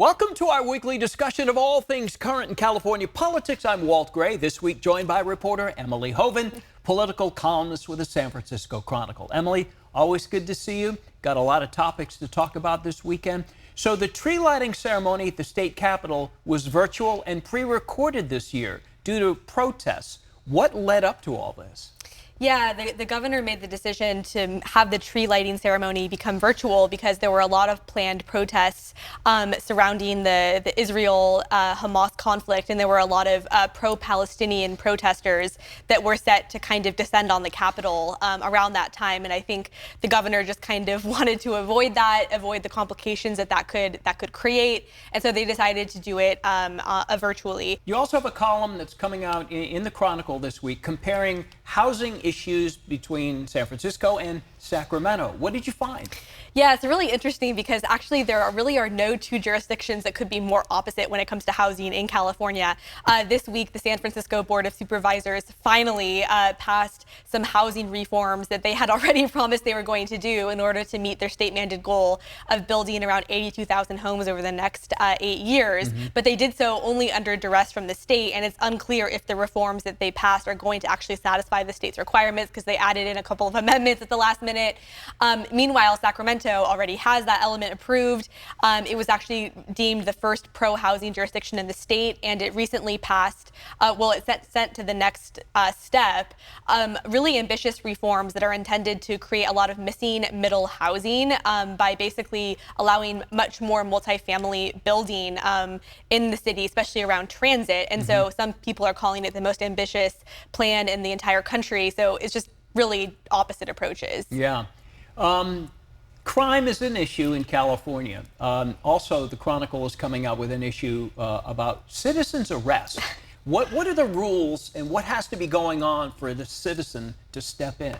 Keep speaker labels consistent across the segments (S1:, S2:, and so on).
S1: Welcome to our weekly discussion of all things current in California politics. I'm Walt Gray, this week joined by reporter Emily Hoeven, political columnist with the San Francisco Chronicle. Emily, always good to see you. Got a lot of topics to talk about this weekend. So the tree lighting ceremony at the state capitol was virtual and pre-recorded this year due to protests. What led up to all this?
S2: Yeah, the governor made the decision to have the tree lighting ceremony become virtual because there were a lot of planned protests surrounding the Israel-Hamas conflict, and there were a lot of pro-Palestinian protesters that were set to kind of descend on the Capitol around that time. And I think the governor just kind of wanted to avoid the complications that could create, and so they decided to do it virtually.
S1: You also have a column that's coming out in the Chronicle this week comparing housing issues between San Francisco and Sacramento. What did you find?
S2: Yeah, it's really interesting because actually there really are no two jurisdictions that could be more opposite when it comes to housing in California. This week, the San Francisco Board of Supervisors finally passed some housing reforms that they had already promised they were going to do in order to meet their state-mandated goal of building around 82,000 homes over the next 8 years. But they did so only under duress from the state, and it's unclear if the reforms that they passed are going to actually satisfy the state's requirements because they added in a couple of amendments at the last minute. Meanwhile, Sacramento already has that element approved. It was actually deemed the first pro-housing jurisdiction in the state, and it recently passed, it's sent to the next step, really ambitious reforms that are intended to create a lot of missing middle housing by basically allowing much more multifamily building in the city, especially around transit. And so some people are calling it the most ambitious plan in the entire country. So it's just really opposite approaches.
S1: Yeah. Crime is an issue in California. Also, the Chronicle is coming out with an issue about citizens' arrest. What are the rules and what has to be going on for the citizen to step in?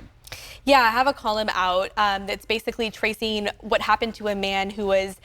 S2: Yeah, I have a column out that's basically tracing what happened to a man who was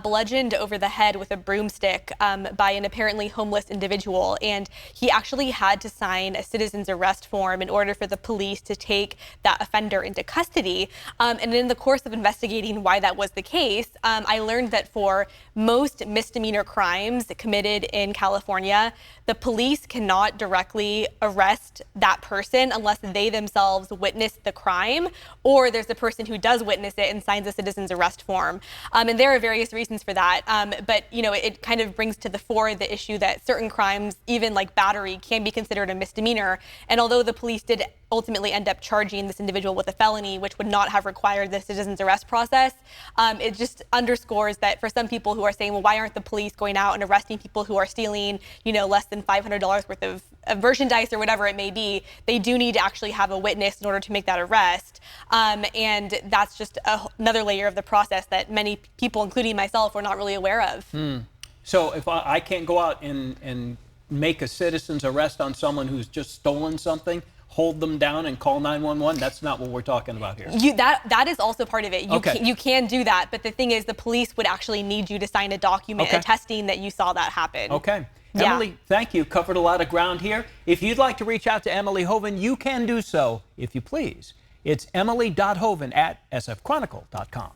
S2: bludgeoned over the head with a broomstick by an apparently homeless individual. And he actually had to sign a citizen's arrest form in order for the police to take that offender into custody. And in the course of investigating why that was the case, I learned that for most misdemeanor crimes committed in California, the police cannot directly arrest that person unless they themselves witness the crime, or there's a person who does witness it and signs a citizen's arrest form. And there are various reasons for that. But, you know, it kind of brings to the fore the issue that certain crimes, even like battery, can be considered a misdemeanor. And although the police did ultimately end up charging this individual with a felony, which would not have required the citizen's arrest process, it just underscores that for some people who are saying, well, why aren't the police going out and arresting people who are stealing, you know, less than $500 worth of merchandise or whatever it may be, they do need to actually have a witness in order to make that arrest. And that's just another layer of the process that many people, including myself, were not really aware of.
S1: So if I can't go out and make a citizen's arrest on someone who's just stolen something, hold them down and call 911? That's not what we're talking about here.
S2: That is also part of it. You can do that, but the thing is the police would actually need you to sign a document attesting that you saw that happen.
S1: Okay.
S2: Yeah.
S1: Emily, thank you. Covered a lot of ground here. If you'd like to reach out to Emily Hoeven, you can do so, if you please. It's emily.hoeven@sfchronicle.com.